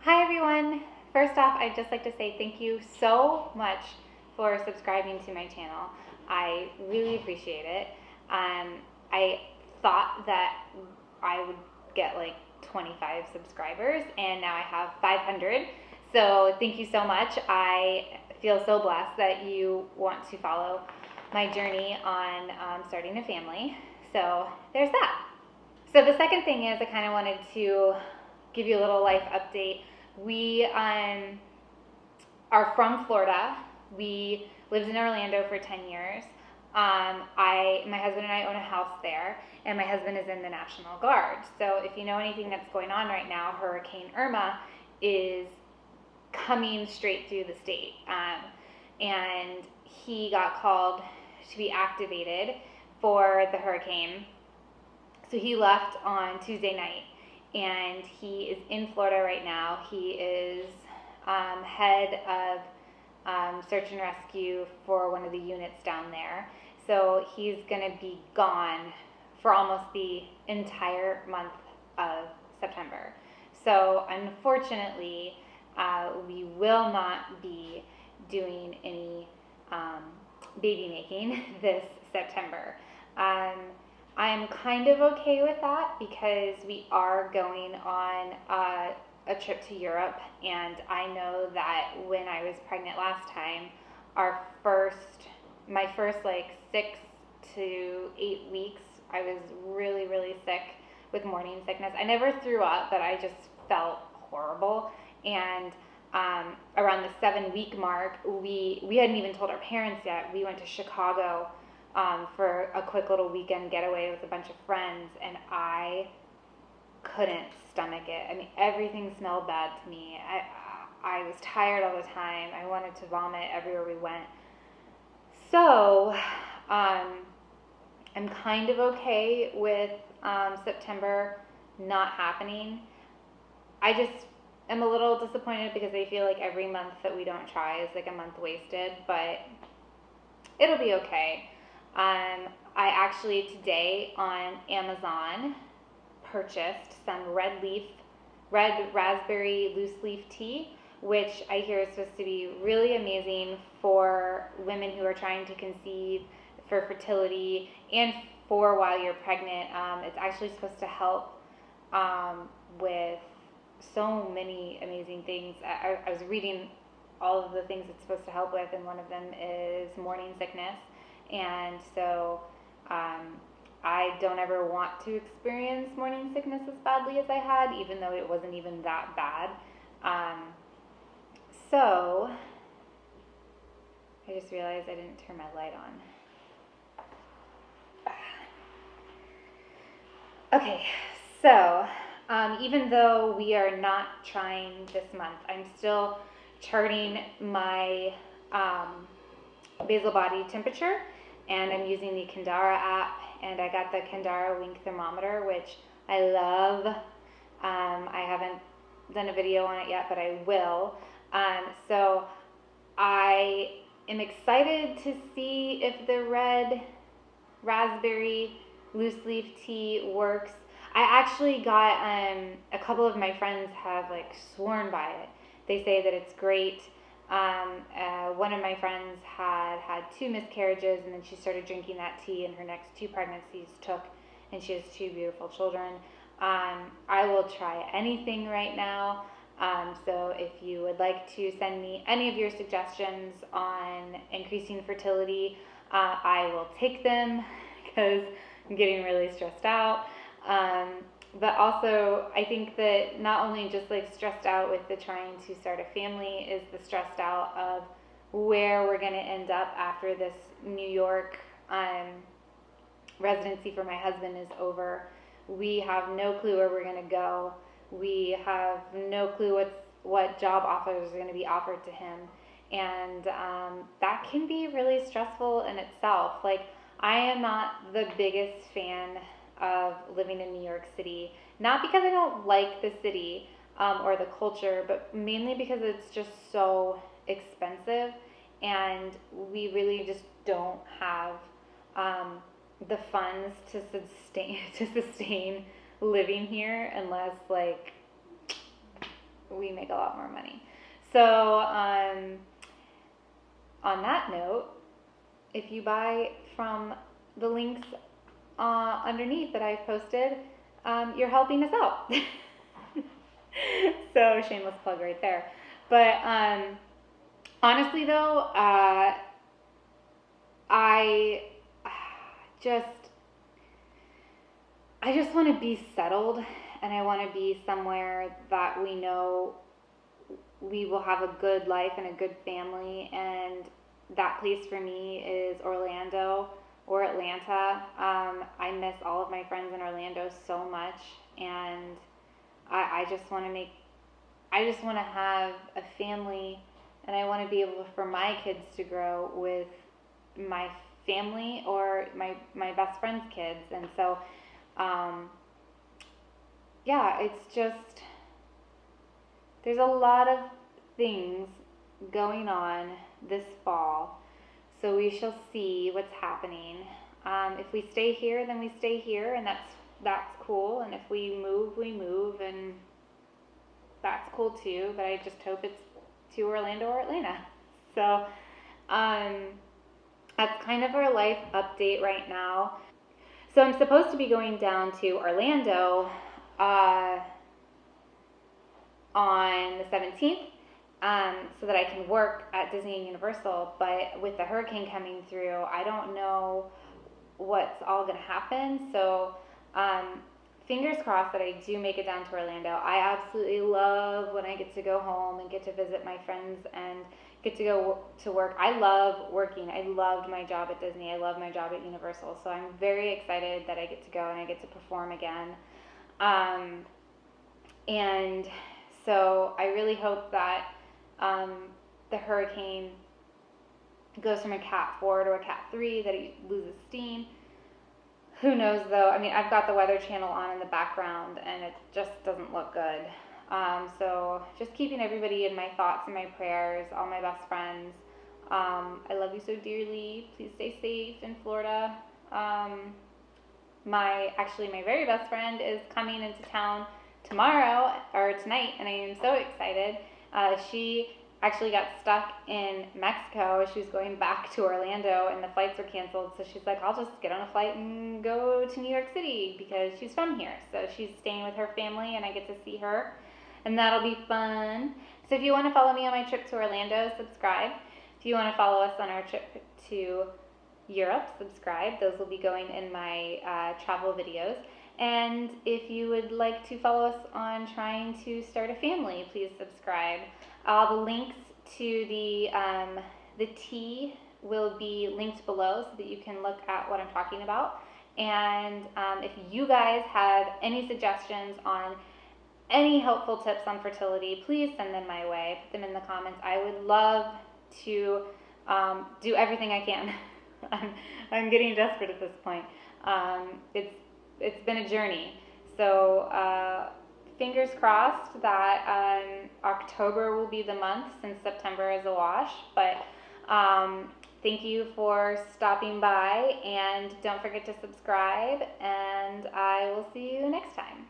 Hi everyone! First off, I'd just like to say thank you so much for subscribing to my channel. I really appreciate it. I thought that I would get like 25 subscribers and now I have 500. So thank you so much. I feel so blessed that you want to follow my journey on starting a family. So there's that. So the second thing is I kind of wanted to give you a little life update. We are from Florida. We lived in Orlando for 10 years. My husband and I own a house there, and my husband is in the National Guard. So if you know anything that's going on right now, Hurricane Irma is coming straight through the state. And he got called to be activated for the hurricane. So he left on Tuesday night, and he is in Florida right now. He is head of search and rescue for one of the units down there. So he's going to be gone for almost the entire month of September. So unfortunately, we will not be doing any baby making this September. I'm kind of okay with that because we are going on a trip to Europe, and I know that when I was pregnant last time, my first like 6 to 8 weeks, I was really, really sick with morning sickness. I never threw up, but I just felt horrible. And around the 7-week mark, we hadn't even told our parents yet. We went to Chicago for a quick little weekend getaway with a bunch of friends, and I couldn't stomach it. I mean, everything smelled bad to me. I was tired all the time. I wanted to vomit everywhere we went. So I'm kind of okay with September not happening. I just am a little disappointed because I feel like every month that we don't try is like a month wasted, but it'll be okay. I actually today on Amazon purchased some red raspberry loose leaf tea, which I hear is supposed to be really amazing for women who are trying to conceive, for fertility, and for while you're pregnant. It's actually supposed to help with so many amazing things. I was reading all of the things it's supposed to help with, and one of them is morning sickness. And so I don't ever want to experience morning sickness as badly as I had, even though it wasn't even that bad. So I just realized I didn't turn my light on. Okay, so even though we are not trying this month, I'm still charting my basal body temperature, and I'm using the Kendara app, and I got the Kendara Wink thermometer, which I love. I haven't done a video on it yet, but I will. So I am excited to see if the red raspberry loose leaf tea works. I actually got a couple of my friends have like sworn by it. They say that it's great. One of my friends had 2 miscarriages, and then she started drinking that tea, and her next 2 pregnancies took, and she has 2 beautiful children. I will try anything right now. So if you would like to send me any of your suggestions on increasing fertility, I will take them because I'm getting really stressed out. But also, I think that not only just like stressed out with the trying to start a family, is the stressed out of where we're going to end up after this New York residency for my husband is over. We have no clue where we're going to go. We have no clue what job offers are going to be offered to him. And that can be really stressful in itself. Like, I am not the biggest fan of living in New York City, not because I don't like the city or the culture, but mainly because it's just so expensive, and we really just don't have the funds to sustain living here unless like we make a lot more money. So on that note, if you buy from the links underneath that I've posted, you're helping us out. So shameless plug right there. But honestly though, I just want to be settled, and I want to be somewhere that we know we will have a good life and a good family, and that place for me is Orlando or Atlanta. I miss all of my friends in Orlando so much, and I just want to have a family, and I want to be able for my kids to grow with my family or my best friend's kids. And so yeah, it's just, there's a lot of things going on this fall, so we shall see what's happening. If we stay here, then we stay here, and that's cool. And if we move, we move, and that's cool too. But I just hope it's to Orlando or Atlanta. So that's kind of our life update right now. So I'm supposed to be going down to Orlando on the 17th, so that I can work at Disney and Universal. But with the hurricane coming through, I don't know what's all going to happen. So fingers crossed that I do make it down to Orlando. I absolutely love when I get to go home and get to visit my friends and get to go to work. I love working. I loved my job at Disney. I love my job at Universal. So I'm very excited that I get to go and I get to perform again. And so I really hope that the hurricane goes from a Cat 4 to a Cat 3, that it loses steam. Who knows though? I mean, I've got the Weather Channel on in the background and it just doesn't look good. So just keeping everybody in my thoughts and my prayers, all my best friends. I love you so dearly. Please stay safe in Florida. My very best friend is coming into town tomorrow or tonight, and I am so excited. She actually got stuck in Mexico. She was going back to Orlando and the flights were canceled, so she's like, I'll just get on a flight and go to New York City because she's from here. So she's staying with her family and I get to see her, and that'll be fun. So if you want to follow me on my trip to Orlando, subscribe. If you want to follow us on our trip to Europe, subscribe. Those will be going in my travel videos. And if you would like to follow us on trying to start a family, please subscribe. All the links to the tea will be linked below so that you can look at what I'm talking about. And if you guys have any suggestions on any helpful tips on fertility, please send them my way. Put them in the comments. I would love to do everything I can. I'm getting desperate at this point. It's been a journey. So fingers crossed that October will be the month, since September is a wash. But thank you for stopping by, and don't forget to subscribe, and I will see you next time.